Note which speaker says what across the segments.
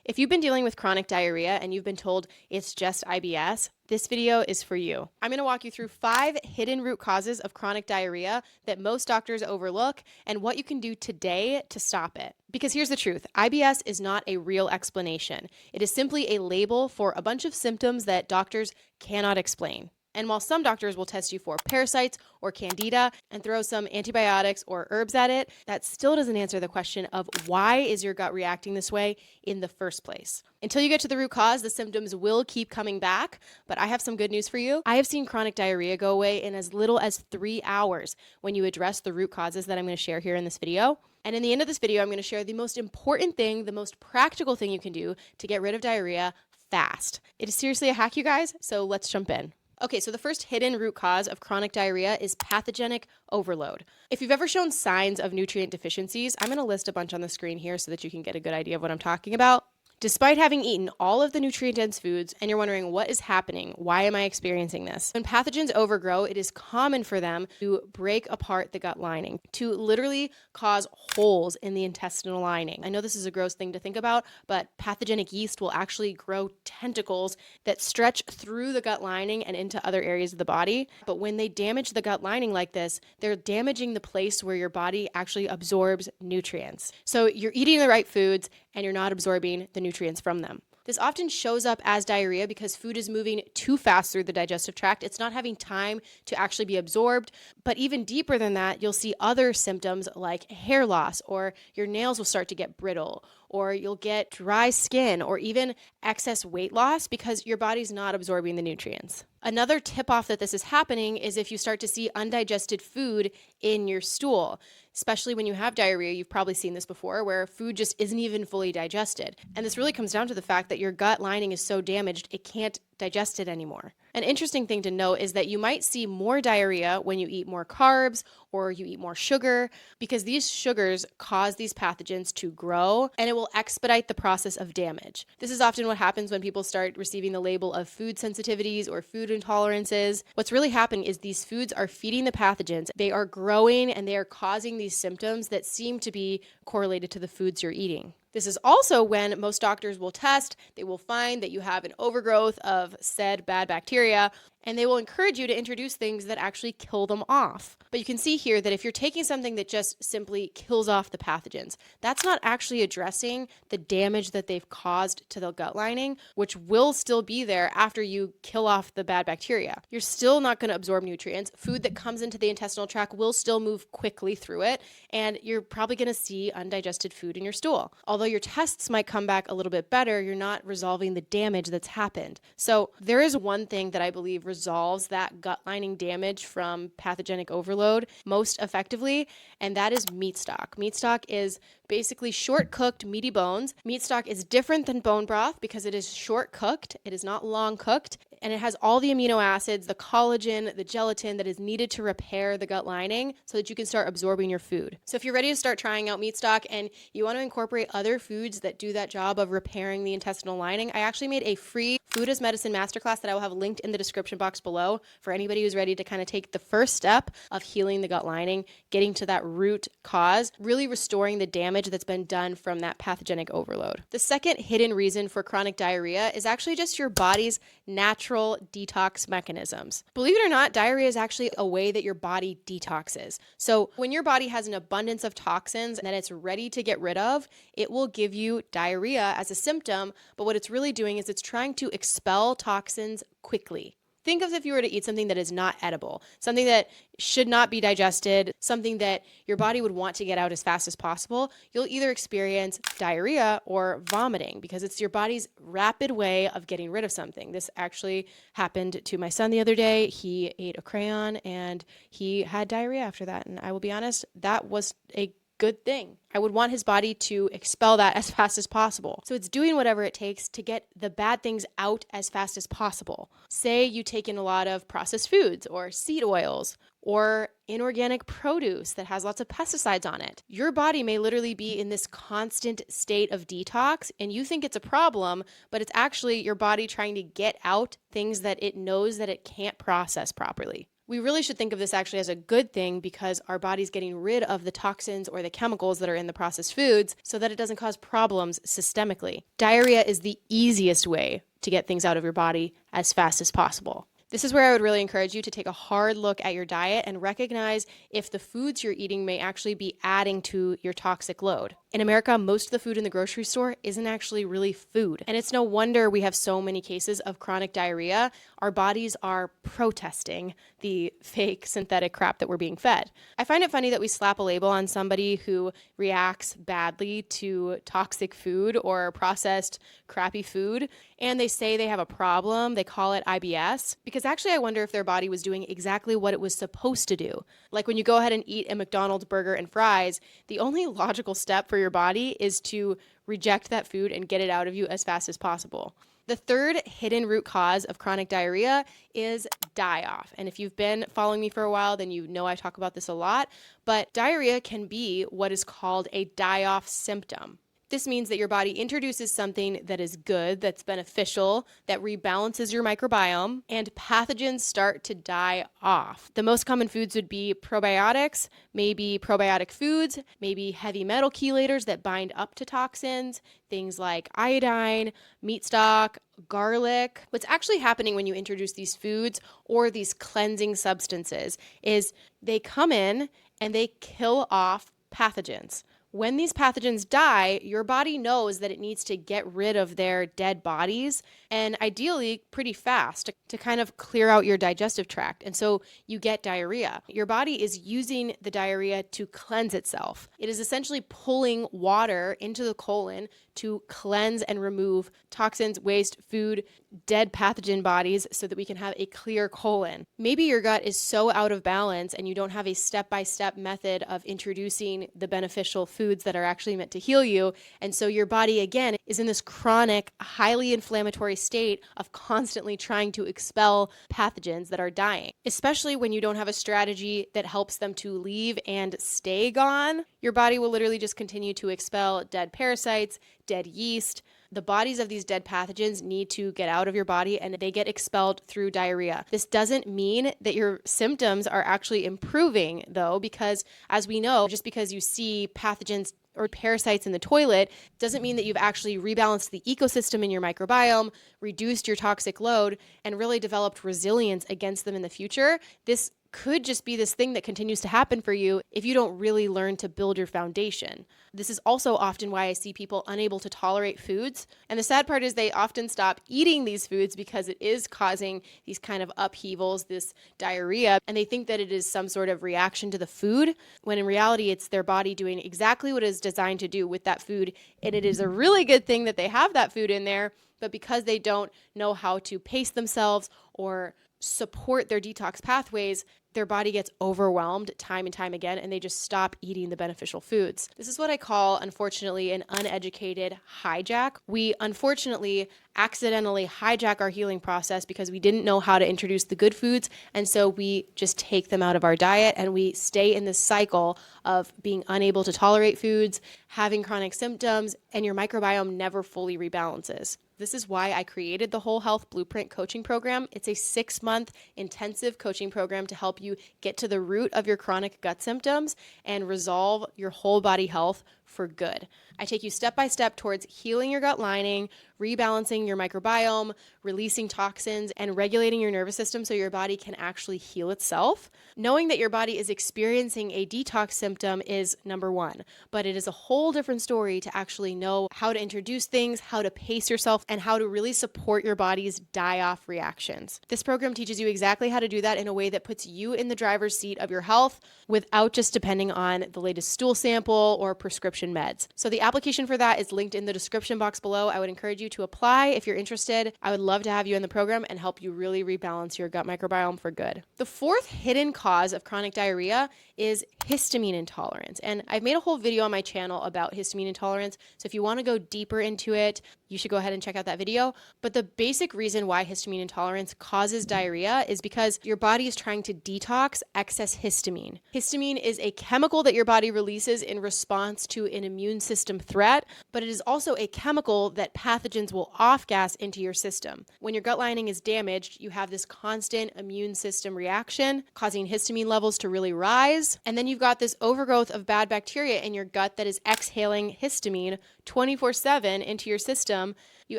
Speaker 1: If you've been dealing with chronic diarrhea and you've been told it's just IBS, this video is for you. I'm going to walk you through 5 hidden root causes of chronic diarrhea that most doctors overlook and what you can do today to stop it. Because here's the truth, IBS is not a real explanation. It is simply a label for a bunch of symptoms that doctors cannot explain. And while some doctors will test you for parasites or candida and throw some antibiotics or herbs at it, that still doesn't answer the question of why is your gut reacting this way in the first place. Until you get to the root cause, the symptoms will keep coming back, but I have some good news for you. I have seen chronic diarrhea go away in as little as 3 hours when you address the root causes that I'm going to share here in this video. And in the end of this video, I'm going to share the most important thing, the most practical thing you can do to get rid of diarrhea fast. It is seriously a hack, you guys, so let's jump in. Okay, so the first hidden root cause of chronic diarrhea is pathogenic overload. If you've ever shown signs of nutrient deficiencies, I'm going to list a bunch on the screen here so that you can get a good idea of what I'm talking about. Despite having eaten all of the nutrient-dense foods and you're wondering what is happening, why am I experiencing this? When pathogens overgrow, it is common for them to break apart the gut lining, to literally cause holes in the intestinal lining. I know this is a gross thing to think about, but pathogenic yeast will actually grow tentacles that stretch through the gut lining and into other areas of the body. But when they damage the gut lining like this, they're damaging the place where your body actually absorbs nutrients. So you're eating the right foods and you're not absorbing the nutrients from them. This often shows up as diarrhea because food is moving too fast through the digestive tract. It's not having time to actually be absorbed. But even deeper than that, you'll see other symptoms like hair loss, or your nails will start to get brittle, or you'll get dry skin, or even excess weight loss because your body's not absorbing the nutrients. Another tip-off that this is happening is if you start to see undigested food in your stool. Especially when you have diarrhea, you've probably seen this before, where food just isn't even fully digested. And this really comes down to the fact that your gut lining is so damaged, it can't digest it anymore. An interesting thing to note is that you might see more diarrhea when you eat more carbs or you eat more sugar, because these sugars cause these pathogens to grow and it will expedite the process of damage. This is often what happens when people start receiving the label of food sensitivities or food intolerances. What's really happening is these foods are feeding the pathogens. They are growing and they are causing these symptoms that seem to be correlated to the foods you're eating. This is also when most doctors will test, they will find that you have an overgrowth of said bad bacteria, and they will encourage you to introduce things that actually kill them off. But you can see here that if you're taking something that just simply kills off the pathogens, that's not actually addressing the damage that they've caused to the gut lining, which will still be there after you kill off the bad bacteria. You're still not going to absorb nutrients. Food that comes into the intestinal tract will still move quickly through it, and you're probably going to see undigested food in your stool. Although your tests might come back a little bit better, you're not resolving the damage that's happened. So there is one thing that I believe resolves that gut lining damage from pathogenic overload most effectively, and that is meat stock. Meat stock is basically short cooked meaty bones. Meat stock is different than bone broth because it is short cooked. It is not long cooked, and it has all the amino acids, the collagen, the gelatin that is needed to repair the gut lining so that you can start absorbing your food. So if you're ready to start trying out meat stock and you want to incorporate other foods that do that job of repairing the intestinal lining, I actually made a free food as medicine masterclass that I will have linked in the description box below for anybody who's ready to kind of take the first step of healing the gut lining, getting to that root cause, really restoring the damage that's been done from that pathogenic overload. The second hidden reason for chronic diarrhea is actually just your body's natural detox mechanisms. Believe it or not, diarrhea is actually a way that your body detoxes. So when your body has an abundance of toxins that it's ready to get rid of, it will give you diarrhea as a symptom, but what it's really doing is it's trying to expel toxins quickly. Think of if you were to eat something that is not edible, something that should not be digested, something that your body would want to get out as fast as possible. You'll either experience diarrhea or vomiting because it's your body's rapid way of getting rid of something. This actually happened to my son the other day. He ate a crayon and he had diarrhea after that. And I will be honest, that was a good thing. I would want his body to expel that as fast as possible. So it's doing whatever it takes to get the bad things out as fast as possible. Say you take in a lot of processed foods or seed oils or inorganic produce that has lots of pesticides on it. Your body may literally be in this constant state of detox and you think it's a problem, but it's actually your body trying to get out things that it knows that it can't process properly. We really should think of this actually as a good thing because our body's getting rid of the toxins or the chemicals that are in the processed foods so that it doesn't cause problems systemically. Diarrhea is the easiest way to get things out of your body as fast as possible. This is where I would really encourage you to take a hard look at your diet and recognize if the foods you're eating may actually be adding to your toxic load. In America, most of the food in the grocery store isn't actually really food. And it's no wonder we have so many cases of chronic diarrhea. Our bodies are protesting the fake synthetic crap that we're being fed. I find it funny that we slap a label on somebody who reacts badly to toxic food or processed crappy food, and they say they have a problem. They call it IBS, because actually I wonder if their body was doing exactly what it was supposed to do. Like when you go ahead and eat a McDonald's burger and fries, the only logical step for your body is to reject that food and get it out of you as fast as possible. The third hidden root cause of chronic diarrhea is die-off. And if you've been following me for a while, then you know I talk about this a lot. But diarrhea can be what is called a die-off symptom. This means that your body introduces something that is good, that's beneficial, that rebalances your microbiome, and pathogens start to die off. The most common foods would be probiotics, maybe probiotic foods, maybe heavy metal chelators that bind up to toxins, things like iodine, meat stock, garlic. What's actually happening when you introduce these foods or these cleansing substances is they come in and they kill off pathogens. When these pathogens die, your body knows that it needs to get rid of their dead bodies, and ideally pretty fast to kind of clear out your digestive tract. And so you get diarrhea. Your body is using the diarrhea to cleanse itself. It is essentially pulling water into the colon to cleanse and remove toxins, waste, food, dead pathogen bodies so that we can have a clear colon. Maybe your gut is so out of balance and you don't have a step-by-step method of introducing the beneficial foods that are actually meant to heal you. And so your body, again, is in this chronic, highly inflammatory state of constantly trying to expel pathogens that are dying. Especially when you don't have a strategy that helps them to leave and stay gone, your body will literally just continue to expel dead parasites, dead yeast. The bodies of these dead pathogens need to get out of your body and they get expelled through diarrhea. This doesn't mean that your symptoms are actually improving though, because as we know, just because you see pathogens or parasites in the toilet doesn't mean that you've actually rebalanced the ecosystem in your microbiome, reduced your toxic load, and really developed resilience against them in the future. This could just be this thing that continues to happen for you if you don't really learn to build your foundation. This is also often why I see people unable to tolerate foods. And the sad part is they often stop eating these foods because it is causing these kind of upheavals, this diarrhea, and they think that it is some sort of reaction to the food, when in reality it's their body doing exactly what it is designed to do with that food. And it is a really good thing that they have that food in there, but because they don't know how to pace themselves or support their detox pathways, their body gets overwhelmed time and time again, and they just stop eating the beneficial foods. This is what I call, unfortunately, an uneducated hijack. We unfortunately accidentally hijack our healing process because we didn't know how to introduce the good foods, and so we just take them out of our diet, and we stay in this cycle of being unable to tolerate foods, having chronic symptoms, and your microbiome never fully rebalances. This is why I created the Whole Health Blueprint coaching program. It's a 6-month intensive coaching program to help you get to the root of your chronic gut symptoms and resolve your whole body health for good. I take you step by step towards healing your gut lining, rebalancing your microbiome, releasing toxins, and regulating your nervous system so your body can actually heal itself. Knowing that your body is experiencing a detox symptom is number one, but it is a whole different story to actually know how to introduce things, how to pace yourself, and how to really support your body's die-off reactions. This program teaches you exactly how to do that in a way that puts you in the driver's seat of your health without just depending on the latest stool sample or prescription meds. So the application for that is linked in the description box below. I would encourage you to apply if you're interested. I would love to have you in the program and help you really rebalance your gut microbiome for good. The fourth hidden cause of chronic diarrhea is histamine intolerance. And I've made a whole video on my channel about histamine intolerance. So if you want to go deeper into it, you should go ahead and check out that video. But the basic reason why histamine intolerance causes diarrhea is because your body is trying to detox excess histamine. Histamine is a chemical that your body releases in response to an immune system threat, but it is also a chemical that pathogens will off-gas into your system. When your gut lining is damaged, you have this constant immune system reaction, causing histamine levels to really rise. And then you've got this overgrowth of bad bacteria in your gut that is exhaling histamine 24/7 into your system. You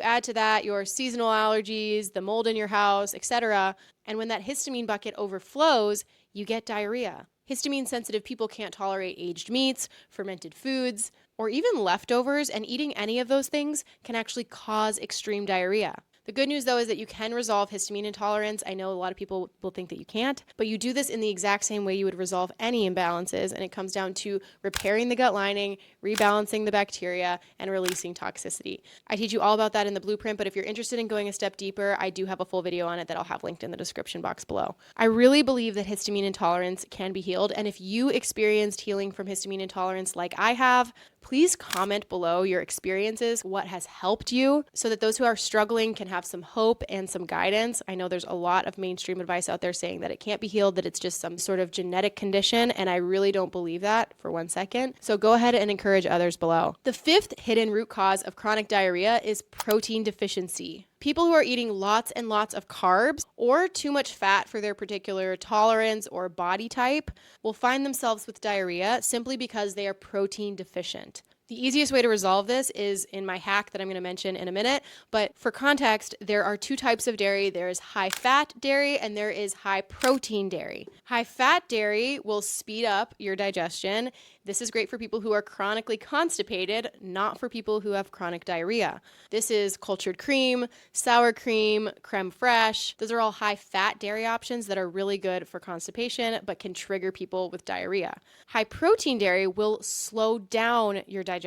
Speaker 1: add to that your seasonal allergies, the mold in your house, etc. And when that histamine bucket overflows, you get diarrhea. Histamine sensitive people can't tolerate aged meats, fermented foods, or even leftovers, and eating any of those things can actually cause extreme diarrhea. The good news, though, is that you can resolve histamine intolerance. I know a lot of people will think that you can't, but you do this in the exact same way you would resolve any imbalances, and it comes down to repairing the gut lining, rebalancing the bacteria, and releasing toxicity. I teach you all about that in the blueprint, but if you're interested in going a step deeper, I do have a full video on it that I'll have linked in the description box below. I really believe that histamine intolerance can be healed, and if you experienced healing from histamine intolerance like I have, please comment below your experiences, what has helped you, so that those who are struggling can have some hope and some guidance. I know there's a lot of mainstream advice out there saying that it can't be healed, that it's just some sort of genetic condition, and I really don't believe that for 1 second. So go ahead and encourage others below. The fifth hidden root cause of chronic diarrhea is protein deficiency. People who are eating lots and lots of carbs or too much fat for their particular tolerance or body type will find themselves with diarrhea simply because they are protein deficient. The easiest way to resolve this is in my hack that I'm going to mention in a minute, but for context, there are two types of dairy. There is high-fat dairy and there is high-protein dairy. High-fat dairy will speed up your digestion. This is great for people who are chronically constipated, not for people who have chronic diarrhea. This is cultured cream, sour cream, creme fraiche. Those are all high-fat dairy options that are really good for constipation, but can trigger people with diarrhea. High-protein dairy will slow down your digestion.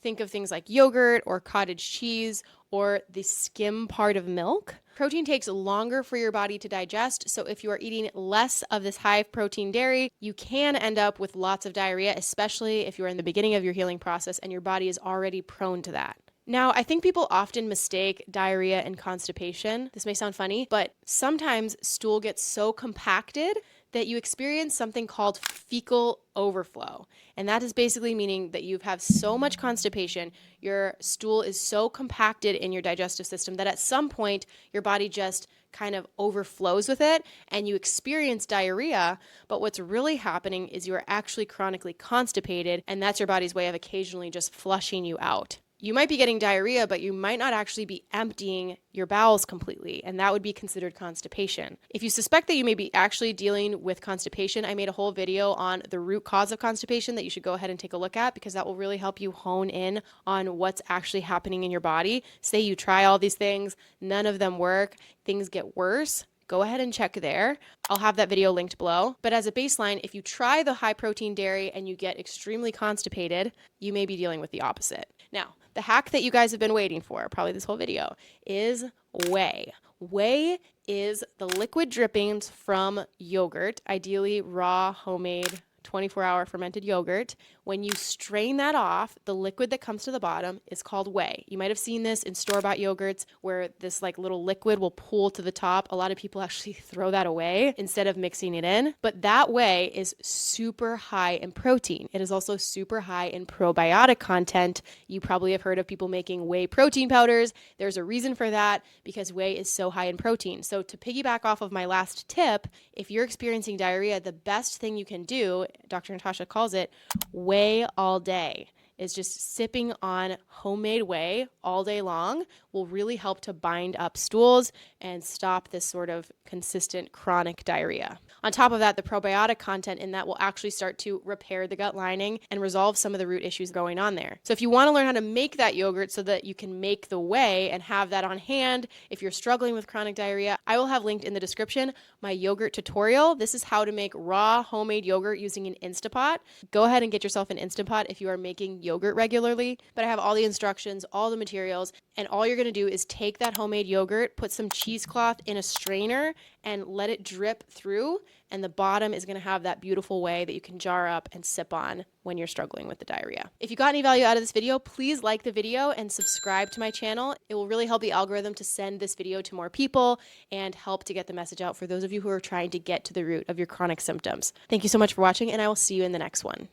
Speaker 1: Think of things like yogurt or cottage cheese or the skim part of milk. Protein takes longer for your body to digest, so if you are eating less of this high protein dairy, you can end up with lots of diarrhea, especially if you're in the beginning of your healing process and your body is already prone to that. Now, I think people often mistake diarrhea and constipation. This may sound funny, but sometimes stool gets so compacted that you experience something called fecal overflow. And that is basically meaning that you have so much constipation, your stool is so compacted in your digestive system that at some point your body just kind of overflows with it and you experience diarrhea. But what's really happening is you are actually chronically constipated, and that's your body's way of occasionally just flushing you out. You might be getting diarrhea, but you might not actually be emptying your bowels completely, and that would be considered constipation. If you suspect that you may be actually dealing with constipation, I made a whole video on the root cause of constipation that you should go ahead and take a look at, because that will really help you hone in on what's actually happening in your body. Say you try all these things, none of them work, things get worse. Go ahead and check there. I'll have that video linked below. But as a baseline, if you try the high protein dairy and you get extremely constipated, you may be dealing with the opposite. Now, the hack that you guys have been waiting for, probably this whole video, is whey. Whey is the liquid drippings from yogurt, ideally raw, homemade, 24-hour fermented yogurt. When you strain that off, the liquid that comes to the bottom is called whey. You might have seen this in store-bought yogurts where this like little liquid will pool to the top. A lot of people actually throw that away instead of mixing it in. But that whey is super high in protein. It is also super high in probiotic content. You probably have heard of people making whey protein powders. There's a reason for that, because whey is so high in protein. So to piggyback off of my last tip, if you're experiencing diarrhea, the best thing you can do, Dr. Natasha calls it, whey all day, is just sipping on homemade whey all day long will really help to bind up stools and stop this sort of consistent chronic diarrhea. On top of that, the probiotic content in that will actually start to repair the gut lining and resolve some of the root issues going on there. So if you want to learn how to make that yogurt so that you can make the whey and have that on hand if you're struggling with chronic diarrhea, I will have linked in the description my yogurt tutorial. This is how to make raw homemade yogurt using an Instapot. Go ahead and get yourself an Instapot if you are making yogurt regularly. But I have all the instructions, all the materials, and all you're going going to do is take that homemade yogurt, put some cheesecloth in a strainer, and let it drip through. And the bottom is going to have that beautiful whey that you can jar up and sip on when you're struggling with the diarrhea. If you got any value out of this video, please like the video and subscribe to my channel. It will really help the algorithm to send this video to more people and help to get the message out for those of you who are trying to get to the root of your chronic symptoms. Thank you so much for watching, and I will see you in the next one.